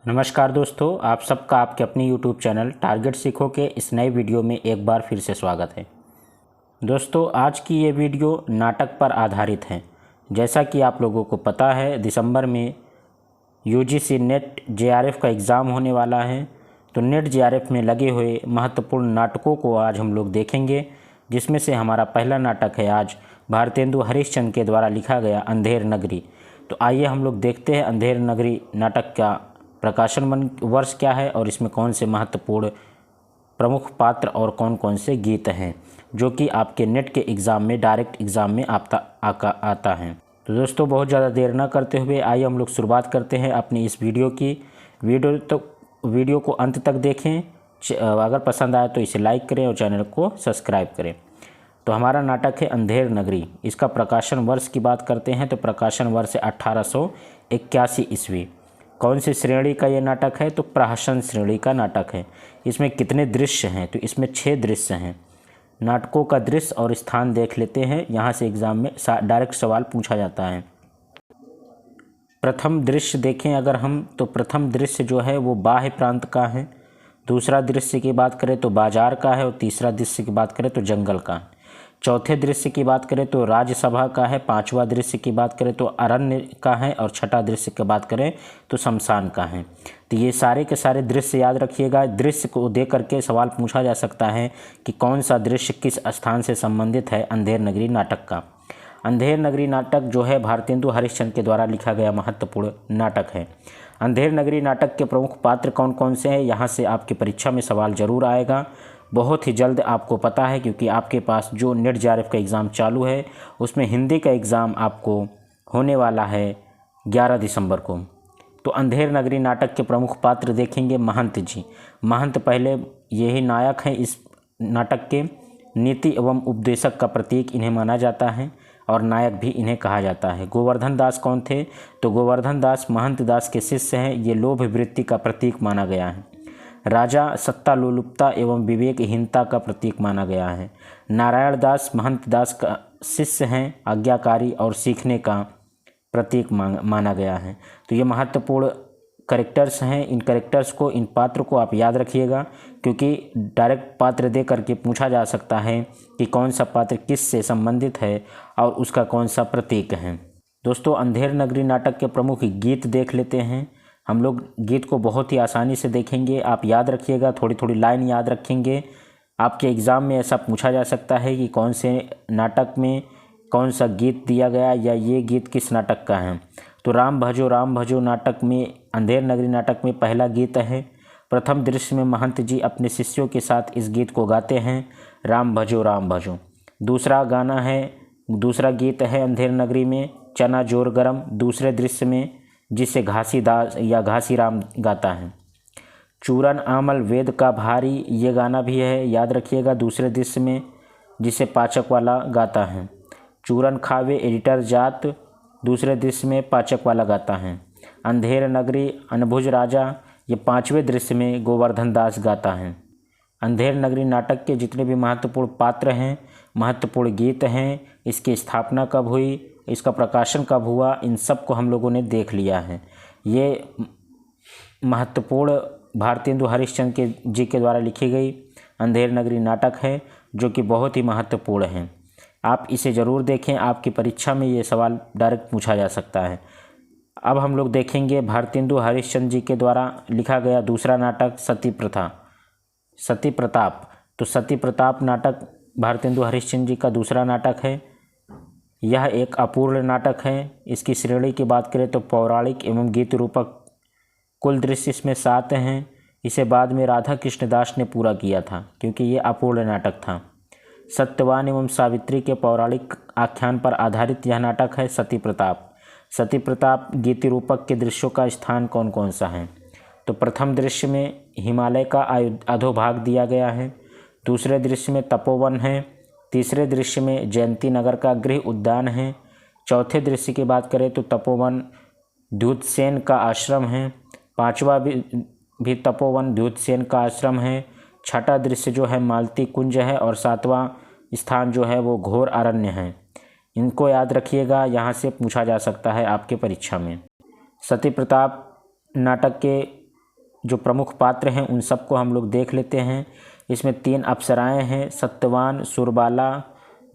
नमस्कार दोस्तों, आप सबका आपके अपने यूट्यूब चैनल टारगेट सीखो के इस नए वीडियो में एक बार फिर से स्वागत है। दोस्तों, आज की ये वीडियो नाटक पर आधारित है। जैसा कि आप लोगों को पता है, दिसंबर में यूजीसी नेट जेआरएफ का एग्ज़ाम होने वाला है। तो नेट जेआरएफ में लगे हुए महत्वपूर्ण नाटकों को आज हम लोग देखेंगे, जिसमें से हमारा पहला नाटक है आज भारतेंदु हरिश्चंद्र के द्वारा लिखा गया अंधेर नगरी। तो आइए हम लोग देखते हैं अंधेर नगरी नाटक का प्रकाशन वर्ष क्या है और इसमें कौन से महत्वपूर्ण प्रमुख पात्र और कौन कौन से गीत हैं जो कि आपके नेट के एग्ज़ाम में, डायरेक्ट एग्ज़ाम में आता है। तो दोस्तों, बहुत ज़्यादा देर ना करते हुए आइए हम लोग शुरुआत करते हैं अपनी इस वीडियो की। वीडियो को अंत तक देखें। अगर पसंद आए तो इसे लाइक करें और चैनल को सब्सक्राइब करें। तो हमारा नाटक है अंधेर नगरी। इसका प्रकाशन वर्ष की बात करते हैं तो प्रकाशन वर्ष है 1881 ईस्वी। कौन सी श्रेणी का ये नाटक है? तो प्रहसन श्रेणी का नाटक है। इसमें कितने दृश्य हैं? तो इसमें 6 दृश्य हैं। नाटकों का दृश्य और स्थान देख लेते हैं, यहाँ से एग्ज़ाम में डायरेक्ट सवाल पूछा जाता है। प्रथम दृश्य देखें अगर हम, तो प्रथम दृश्य जो है वो बाह्य प्रांत का है। दूसरा दृश्य की बात करें तो बाजार का है और तीसरा दृश्य की बात करें तो जंगल का है। चौथे दृश्य की बात करें तो राज्यसभा का है। पांचवा दृश्य की बात करें तो अरण्य का है और छठा दृश्य की बात करें तो शमशान का है। तो ये सारे के सारे दृश्य याद रखिएगा। दृश्य को देख करके सवाल पूछा जा सकता है कि कौन सा दृश्य किस स्थान से संबंधित है अंधेर नगरी नाटक का। अंधेर नगरी नाटक जो है भारतेंदु हरिश्चंद्र के द्वारा लिखा गया महत्वपूर्ण नाटक है। अंधेर नगरी नाटक के प्रमुख पात्र कौन कौन से हैं, यहाँ से आपकी परीक्षा में सवाल जरूर आएगा। बहुत ही जल्द आपको पता है, क्योंकि आपके पास जो नेट जेआरएफ का एग्ज़ाम चालू है उसमें हिंदी का एग्ज़ाम आपको होने वाला है 11 दिसंबर को। तो अंधेर नगरी नाटक के प्रमुख पात्र देखेंगे महंत जी। महंत पहले यही नायक हैं इस नाटक के। नीति एवं उपदेशक का प्रतीक इन्हें माना जाता है और नायक भी इन्हें कहा जाता है। गोवर्धन दास कौन थे? तो गोवर्धन दास महंत दास के शिष्य हैं। ये लोभ वृत्ति का प्रतीक माना गया है। राजा सत्ता लोलुपता एवं विवेकहीनता का प्रतीक माना गया है। नारायण दास महंत दास का शिष्य हैं। आज्ञाकारी और सीखने का प्रतीक माना गया है। तो ये महत्वपूर्ण कैरेक्टर्स हैं। इन कैरेक्टर्स को, इन पात्र को आप याद रखिएगा, क्योंकि डायरेक्ट पात्र दे करके पूछा जा सकता है कि कौन सा पात्र किस से संबंधित है और उसका कौन सा प्रतीक है। दोस्तों, अंधेर नगरी नाटक के प्रमुख गीत देख लेते हैं। हम लोग गीत को बहुत ही आसानी से देखेंगे। आप याद रखिएगा, थोड़ी थोड़ी लाइन याद रखेंगे। आपके एग्ज़ाम में ऐसा पूछा जा सकता है कि कौन से नाटक में कौन सा गीत दिया गया या ये गीत किस नाटक का है। तो राम भजो नाटक में, अंधेर नगरी नाटक में पहला गीत है। प्रथम दृश्य में महंत जी अपने शिष्यों के साथ इस गीत को गाते हैं, राम भजो। दूसरा गीत है अंधेर नगरी में चना जोर गरम। दूसरे दृश्य में जिसे घासीदास या घासीराम गाता है। चूरन आमल वेद का भारी, ये गाना भी है, याद रखिएगा। दूसरे दृश्य में जिसे पाचक वाला गाता है। चूरन खावे एडिटर जात, दूसरे दृश्य में पाचक वाला गाता है। अंधेर नगरी अनभुज राजा, ये पांचवें दृश्य में गोवर्धन दास गाता है। अंधेर नगरी नाटक के जितने भी महत्वपूर्ण पात्र हैं, महत्वपूर्ण गीत हैं, इसकी स्थापना कब हुई, इसका प्रकाशन कब हुआ, इन सब को हम लोगों ने देख लिया है। ये महत्वपूर्ण भारतेंदु हरिश्चंद्र जी के द्वारा लिखी गई अंधेर नगरी नाटक है, जो कि बहुत ही महत्वपूर्ण है। आप इसे ज़रूर देखें, आपकी परीक्षा में ये सवाल डायरेक्ट पूछा जा सकता है। अब हम लोग देखेंगे भारतेंदु हरिश्चंद्र जी के द्वारा लिखा गया दूसरा नाटक सती प्रताप। तो सती प्रताप नाटक भारतेंदु हरिश्चंद्र जी का दूसरा नाटक है। यह एक अपूर्ण नाटक है। इसकी श्रेणी की बात करें तो पौराणिक एवं गीत रूपक कुल दृश्य इसमें 7 हैं। इसे बाद में राधा कृष्ण दास ने पूरा किया था, क्योंकि ये अपूर्ण नाटक था। सत्यवान एवं सावित्री के पौराणिक आख्यान पर आधारित यह नाटक है सती प्रताप गीत रूपक के दृश्यों का स्थान कौन कौन सा है? तो प्रथम दृश्य में हिमालय का अधोभाग दिया गया है। दूसरे दृश्य में तपोवन है। तीसरे दृश्य में जयंती नगर का गृह उद्यान है। चौथे दृश्य की बात करें तो तपोवन द्युतसेन का आश्रम है। पांचवा भी तपोवन द्युतसेन का आश्रम है। छठा दृश्य जो है मालती कुंज है और सातवां स्थान जो है वो घोर अरण्य है। इनको याद रखिएगा, यहाँ से पूछा जा सकता है आपके परीक्षा में। सती प्रताप नाटक के जो प्रमुख पात्र हैं उन सबको हम लोग देख लेते हैं। इसमें 3 अप्सराएं हैं, सत्यवान, सुरबाला,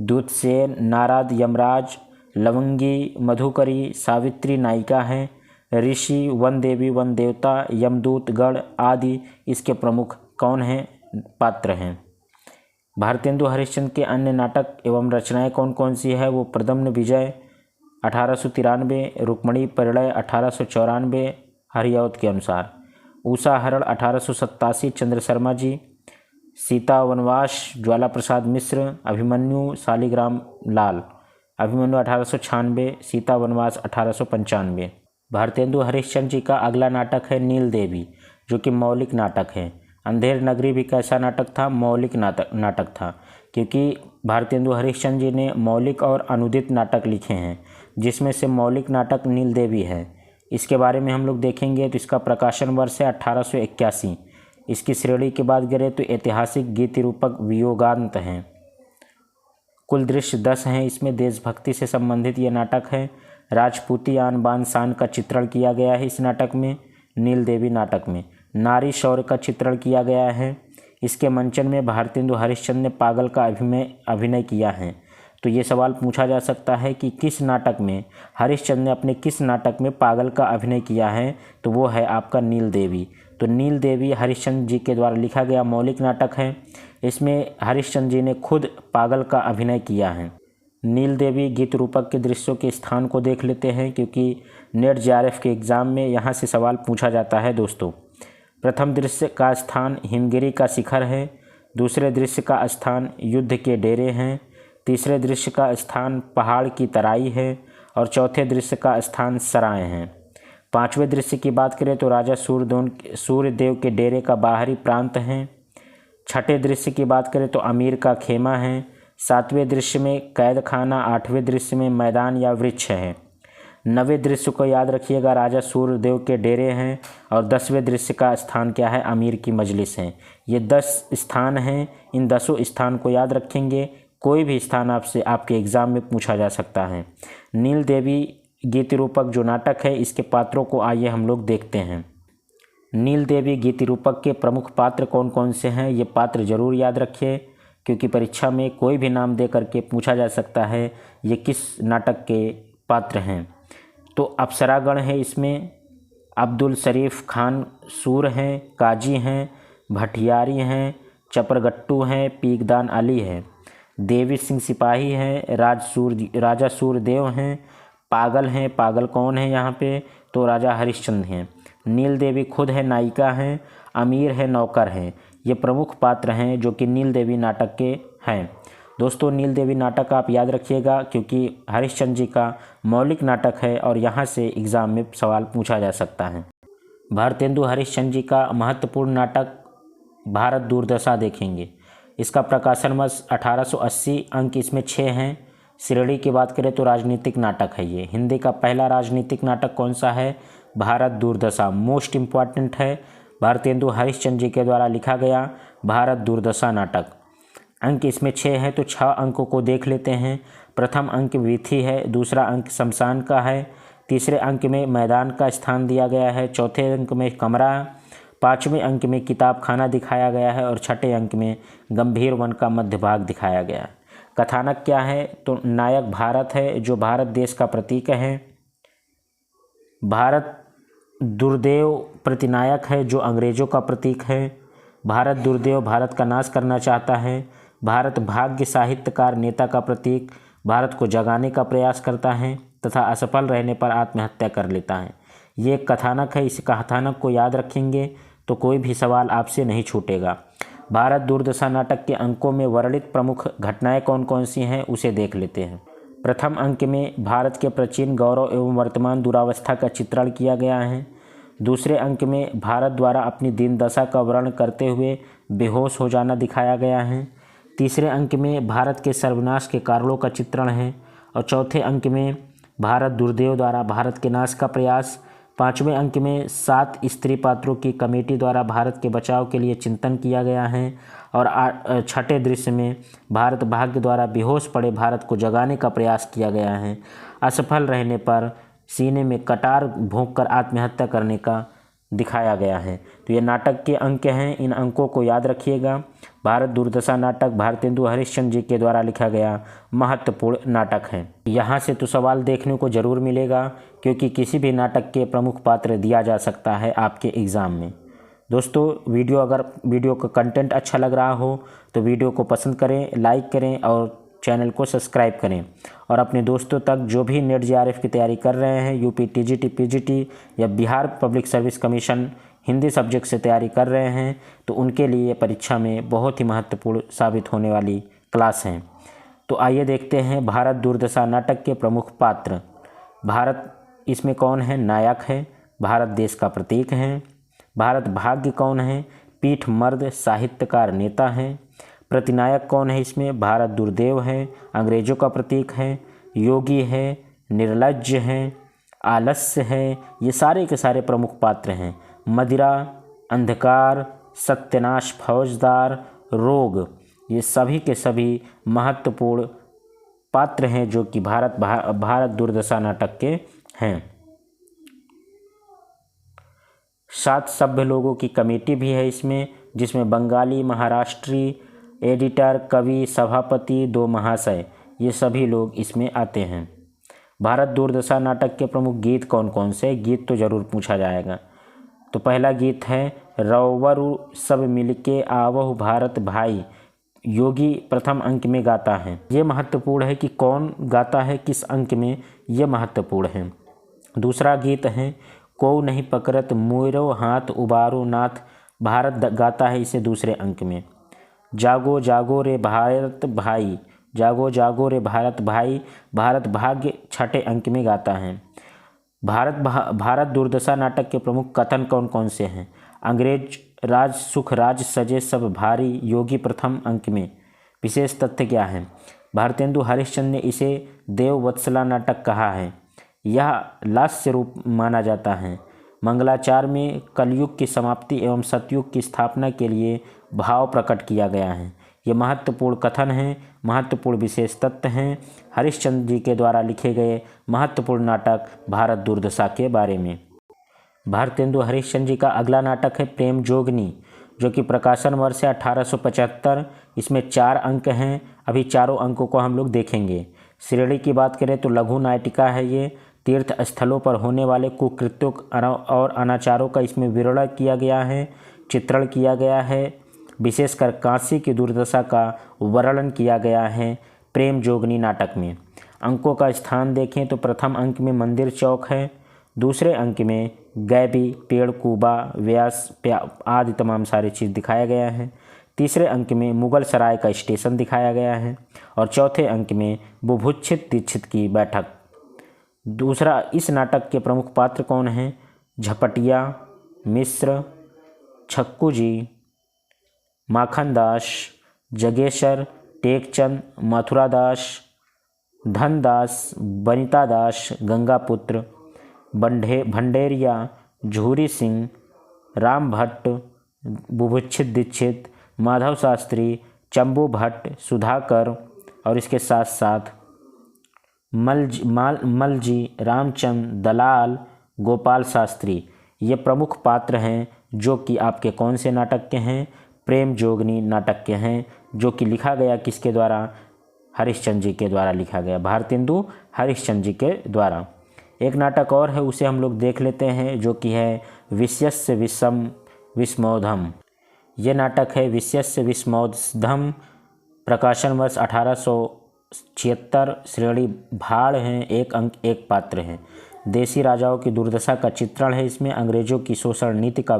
दूतसेन, नारद, यमराज, लवंगी, मधुकरी, सावित्री नायिका हैं, ऋषि, वन देवी, वन देवता, यमदूत गण आदि इसके प्रमुख कौन हैं, पात्र हैं। भारतेंदु हरिश्चंद्र के अन्य नाटक एवं रचनाएं कौन कौन सी है, वो प्रद्युम्न विजय 1893, रुक्मणी परिणय 1894 हरिऔध के अनुसार, उषा हरण 1887 चंद्र शर्मा जी, सीता वनवास ज्वाला प्रसाद मिश्र, अभिमन्यु शालिग्राम लाल, अभिमन्यु 1896, सीता वनवास 1895। भारतेंदु हरिश्चंद्र जी का अगला नाटक है नील देवी, जो कि मौलिक नाटक है। अंधेर नगरी भी कैसा नाटक था, मौलिक नाटक था, क्योंकि भारतेंदु हरिश्चंद्र जी ने मौलिक और अनुदित नाटक लिखे हैं, जिसमें से मौलिक नाटक नील देवी है। इसके बारे में हम लोग देखेंगे तो इसका प्रकाशन वर्ष है 1881। इसकी श्रेणी की बात करें तो ऐतिहासिक, गीति रूपक, वियोगांत हैं। कुल दृश्य 10 हैं। इसमें देशभक्ति से संबंधित ये नाटक है। राजपूती आन बान शान का चित्रण किया गया है इस नाटक में। नील देवी नाटक में नारी शौर्य का चित्रण किया गया है। इसके मंचन में भारतेंदु हरिश्चंद्र ने पागल का अभिनय किया है। तो ये सवाल पूछा जा सकता है कि किस नाटक में हरिश्चंद्र ने अपने किस नाटक में पागल का अभिनय किया है, तो वो है आपका नील देवी। तो नील देवी हरिश्चंद्र जी के द्वारा लिखा गया मौलिक नाटक है। इसमें हरिश्चंद्र जी ने खुद पागल का अभिनय किया है। नील देवी गीत रूपक के दृश्यों के स्थान को देख लेते हैं, क्योंकि नेट जेआरएफ के एग्ज़ाम में यहाँ से सवाल पूछा जाता है दोस्तों। प्रथम दृश्य का स्थान हिमगिरी का शिखर है। दूसरे दृश्य का स्थान युद्ध के डेरे हैं। तीसरे दृश्य का स्थान पहाड़ की तराई है और चौथे दृश्य का स्थान सराय हैं। पांचवें दृश्य की बात करें तो राजा सूर्यदेव के डेरे का बाहरी प्रांत है। छठे दृश्य की बात करें तो अमीर का खेमा है। सातवें दृश्य में कैद खाना। आठवें दृश्य में मैदान या वृक्ष है। नवें दृश्य को याद रखिएगा, राजा सूर्यदेव के डेरे हैं। और 10वें दृश्य का स्थान क्या है, अमीर की मजलिस है। ये 10 स्थान हैं। इन 10 स्थान को याद रखेंगे। कोई भी स्थान आपसे आपके एग्ज़ाम में पूछा जा सकता है। नील देवी गीति रूपक जो नाटक है, इसके पात्रों को आइए हम लोग देखते हैं। नील देवी गीति रूपक के प्रमुख पात्र कौन कौन से हैं, ये पात्र जरूर याद रखिए, क्योंकि परीक्षा में कोई भी नाम दे करके पूछा जा सकता है ये किस नाटक के पात्र हैं। तो अप्सरागण है, इसमें अब्दुल शरीफ खान सूर हैं, काजी हैं, भटियारी हैं, चपरगट्टू हैं, पीकदान अली है, देवी सिंह सिपाही हैं, राजा सूरदेव हैं, पागल हैं। पागल कौन है यहाँ पे, तो राजा हरिश्चंद्र हैं। नील देवी खुद है नायिका हैं। अमीर है, नौकर हैं। ये प्रमुख पात्र हैं जो कि नील देवी नाटक के हैं। दोस्तों नील देवी नाटक आप याद रखिएगा, क्योंकि हरिश्चंद्र जी का मौलिक नाटक है और यहाँ से एग्ज़ाम में सवाल पूछा जा सकता है। भारतेंदु हरिश्चंद्र जी का महत्वपूर्ण नाटक भारत दुर्दशा देखेंगे। इसका प्रकाशन वर्ष 1880। अंक इसमें 6 हैं। श्रेणी की बात करें तो राजनीतिक नाटक है ये। हिंदी का पहला राजनीतिक नाटक कौन सा है, भारत दुर्दशा। मोस्ट इम्पॉर्टेंट है, भारतेंदु हरिश्चंद्र जी के द्वारा लिखा गया भारत दुर्दशा नाटक। अंक इसमें 6 हैं, तो 6 अंकों को देख लेते हैं। प्रथम अंक वीथी है, दूसरा अंक शमशान का है, तीसरे अंक में मैदान का स्थान दिया गया है, चौथे अंक में कमरा, पाँचवें अंक में किताब खाना दिखाया गया है और छठे अंक में गंभीर वन का मध्य भाग दिखाया गया है। कथानक क्या है, तो नायक भारत है जो भारत देश का प्रतीक है। भारत दुर्देव प्रतिनायक है जो अंग्रेज़ों का प्रतीक है। भारत दुर्देव भारत का नाश करना चाहता है। भारत भाग्य साहित्यकार नेता का प्रतीक भारत को जगाने का प्रयास करता है तथा असफल रहने पर आत्महत्या कर लेता है। ये कथानक है। इस कथानक को याद रखेंगे तो कोई भी सवाल आपसे नहीं छूटेगा। भारत दुर्दशा नाटक के अंकों में वर्णित प्रमुख घटनाएं कौन कौन सी हैं उसे देख लेते हैं। प्रथम अंक में भारत के प्राचीन गौरव एवं वर्तमान दुरावस्था का चित्रण किया गया है। दूसरे अंक में भारत द्वारा अपनी दीन दशा का वर्णन करते हुए बेहोश हो जाना दिखाया गया है। तीसरे अंक में भारत के सर्वनाश के कारणों का चित्रण है और चौथे अंक में भारत दुर्देव द्वारा भारत के नाश का प्रयास। पाँचवें अंक में 7 स्त्री पात्रों की कमेटी द्वारा भारत के बचाव के लिए चिंतन किया गया है और छठे दृश्य में भारत भाग्य द्वारा बेहोश पड़े भारत को जगाने का प्रयास किया गया है। असफल रहने पर सीने में कटार भोंककर आत्महत्या करने का दिखाया गया है। तो ये नाटक के अंक हैं, इन अंकों को याद रखिएगा। भारत दुर्दशा नाटक भारतेंदु हरिश्चंद्र जी के द्वारा लिखा गया महत्वपूर्ण नाटक है। यहाँ से तो सवाल देखने को ज़रूर मिलेगा, क्योंकि किसी भी नाटक के प्रमुख पात्र दिया जा सकता है आपके एग्ज़ाम में। दोस्तों, अगर वीडियो का कंटेंट अच्छा लग रहा हो तो वीडियो को पसंद करें, लाइक करें और चैनल को सब्सक्राइब करें। और अपने दोस्तों तक जो भी नेट जेआरएफ की तैयारी कर रहे हैं, यूपी टीजीटी पीजीटी या Bihar public service commission Hindi subject से तैयारी कर रहे हैं, तो उनके लिए परीक्षा में बहुत ही महत्वपूर्ण साबित होने वाली क्लास हैं। तो आइए देखते हैं भारत दुर्दशा नाटक के प्रमुख पात्र। भारत इसमें कौन है? नायक है। भारत देश का प्रतीक है। भारत भाग्य कौन है? पीठ मर्द साहित्यकार नेता हैं। प्रतिनायक कौन है इसमें? भारत दुर्देव है, अंग्रेजों का प्रतीक है। योगी है, निर्लज्ज है, आलस्य है, ये सारे के सारे प्रमुख पात्र हैं। मदिरा, अंधकार, सत्यानाश, फौजदार, रोग, ये सभी के सभी महत्वपूर्ण पात्र हैं जो कि भारत दुर्दशा नाटक के हैं। 7 सभ्य लोगों की कमेटी भी है इसमें, जिसमें बंगाली, महाराष्ट्री, एडिटर, कवि, सभापति, 2 महाशय, ये सभी लोग इसमें आते हैं। भारत दुर्दशा नाटक के प्रमुख गीत कौन कौन से? गीत तो ज़रूर पूछा जाएगा। तो पहला गीत है रौवरु सब मिलके आवहु भारत भाई। योगी प्रथम अंक में गाता है। ये महत्वपूर्ण है कि कौन गाता है, किस अंक में, ये महत्वपूर्ण है। दूसरा गीत है को नहीं पकड़त मोरो हाथ उबारो नाथ। भारत गाता है इसे दूसरे अंक में। जागो जागो रे भारत भाई, जागो जागो रे भारत भाई, भारत भाग्य छठे अंक में गाता है। भारत दुर्दशा नाटक के प्रमुख कथन कौन कौन से हैं? अंग्रेज राज सुख राज सजे सब भारी, योगी प्रथम अंक में। विशेष तथ्य क्या है? भारतेंदु हरिश्चंद्र ने इसे देववत्सला नाटक कहा है। यह लास्य रूप माना जाता है। मंगलाचार में कलयुग की समाप्ति एवं सतयुग की स्थापना के लिए भाव प्रकट किया गया है। ये महत्वपूर्ण कथन हैं, महत्वपूर्ण विशेष तथ्य हैं हरिश्चंद्र जी के द्वारा लिखे गए महत्वपूर्ण नाटक भारत दुर्दशा के बारे में। भारतेंदु हरिश्चंद्र जी का अगला नाटक है प्रेम जोगनी, जो कि प्रकाशन वर्ष है 1875। इसमें 4 अंक हैं। अभी चारों अंकों को हम लोग देखेंगे। श्रेणी की बात करें तो लघु नाटिका है ये। तीर्थ स्थलों पर होने वाले कुकृत्यों और अनाचारों का इसमें विवरण किया गया है, चित्रण किया गया है। विशेषकर काशी की दुर्दशा का वर्णन किया गया है प्रेम जोगनी नाटक में। अंकों का स्थान देखें तो प्रथम अंक में मंदिर चौक है। दूसरे अंक में गैबी, पेड़, कूबा, व्यास आदि तमाम सारी चीज़ दिखाया गया है। तीसरे अंक में मुगल सराय का स्टेशन दिखाया गया है। और चौथे अंक में बुभुक्षित दीक्षित की बैठक। दूसरा, इस नाटक के प्रमुख पात्र कौन हैं? झपटिया, मिश्र, छक्कू जी, माखनदास, जगेश्वर, टेकचंद, मथुरादास, धनदास, बनितादास, गंगापुत्र, भंडेरिया, झूरी सिंह, राम भट्ट, बुभुक्षित दीक्षित, माधव शास्त्री, चंबू भट्ट, सुधाकर और इसके साथ साथ मलजी, रामचंद, दलाल, गोपाल शास्त्री, ये प्रमुख पात्र हैं जो कि आपके कौन से नाटक के हैं? प्रेम जोगनी नाटक के हैं, जो कि लिखा गया किसके द्वारा? हरिश्चंद्र जी के द्वारा लिखा गया, भारतेंदु हरिश्चंद्र जी के द्वारा। एक नाटक और है, उसे हम लोग देख लेते हैं, जो कि है विषयस्य विषम विस्मोधम। ये नाटक है विषयस्य विस्मोधम, प्रकाशन वर्ष 1876। श्रेणी भाड़ हैं, 1 अंक 1 पात्र हैं। देसी राजाओं की दुर्दशा का चित्रण है इसमें। अंग्रेजों की शोषण नीति का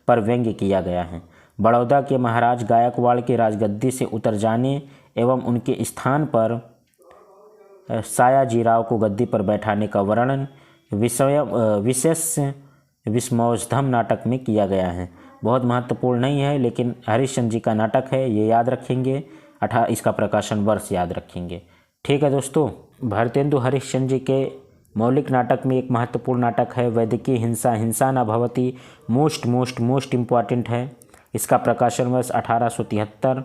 पर व्यंग्य किया गया है। बड़ौदा के महाराज गायकवाड़ के राजगद्दी से उतर जाने एवं उनके स्थान पर सायाजीराव को गद्दी पर बैठाने का वर्णन विशेष विस्मोधम नाटक में किया गया है। बहुत महत्वपूर्ण नहीं है, लेकिन हरिश्चंद्र जी का नाटक है, ये याद रखेंगे। इसका प्रकाशन वर्ष याद रखेंगे। ठीक है दोस्तों, भारतेंदु हरिश्चंद्र जी के मौलिक नाटक में एक महत्वपूर्ण नाटक है वैदिकी हिंसा, हिंसा न भवति, मोस्ट इम्पॉर्टेंट है। इसका प्रकाशन वर्ष 1873।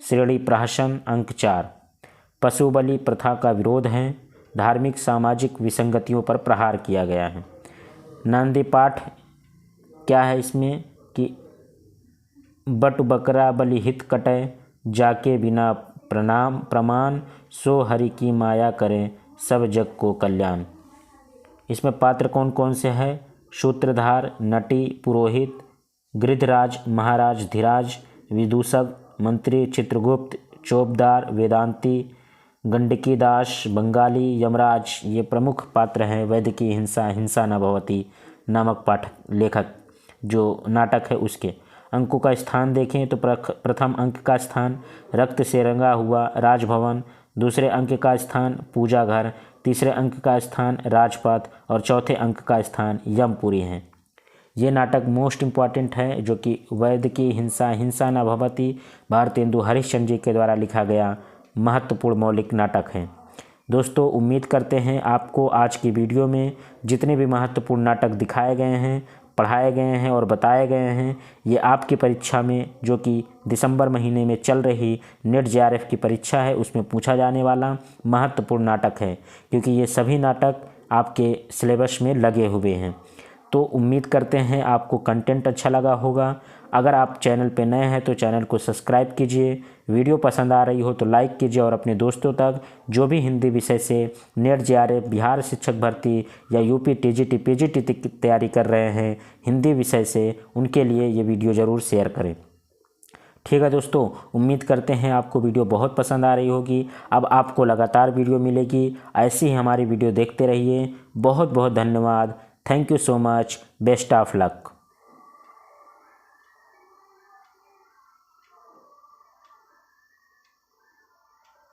श्रेणी प्रहसन, अंक 4। पशु बलि प्रथा का विरोध है। धार्मिक सामाजिक विसंगतियों पर प्रहार किया गया है। नांदी पाठ क्या है इसमें कि बट बकरा बलि हित कटै, जाके बिना प्रणाम प्रमाण, सो हरि की माया करें, सब जग को कल्याण। इसमें पात्र कौन कौन से हैं? सूत्रधार, नटी, पुरोहित, गृधराज, महाराज धीराज, विदूषक, मंत्री चित्रगुप्त, चौबदार, वेदांती, गंडकी दास, बंगाली, यमराज। ये प्रमुख पात्र हैं वैदिकी हिंसा हिंसा न भवति नामक पाठ लेखक जो नाटक है उसके। अंकों का स्थान देखें तो प्रथम अंक का स्थान रक्त से रंगा हुआ राजभवन, दूसरे अंक का स्थान पूजा घर, तीसरे अंक का स्थान राजपथ और चौथे अंक का स्थान यमपुरी है। ये नाटक मोस्ट इम्पॉर्टेंट है जो कि वैदिकी हिंसा हिंसा न भवति भारतेंदु हरिश्चंद्र जी के द्वारा लिखा गया महत्वपूर्ण मौलिक नाटक है। दोस्तों उम्मीद करते हैं आपको आज की वीडियो में जितने भी महत्वपूर्ण नाटक दिखाए गए हैं, पढ़ाए गए हैं और बताए गए हैं, ये आपकी परीक्षा में जो कि दिसंबर महीने में चल रही नेट जेआरएफ की परीक्षा है उसमें पूछा जाने वाला महत्वपूर्ण नाटक है, क्योंकि ये सभी नाटक आपके सिलेबस में लगे हुए हैं। तो उम्मीद करते हैं आपको कंटेंट अच्छा लगा होगा। अगर आप चैनल पे नए हैं तो चैनल को सब्सक्राइब कीजिए, वीडियो पसंद आ रही हो तो लाइक कीजिए और अपने दोस्तों तक जो भी हिंदी विषय से नेट जेआरएफ, बिहार शिक्षक भर्ती या यूपी टीजीटी पीजीटी की तैयारी कर रहे हैं हिंदी विषय से, उनके लिए ये वीडियो ज़रूर शेयर करें। ठीक है दोस्तों, उम्मीद करते हैं आपको वीडियो बहुत पसंद आ रही होगी। अब आपको लगातार वीडियो मिलेगी, ऐसी ही हमारी वीडियो देखते रहिए। बहुत बहुत धन्यवाद। Thank you so much. Best of luck.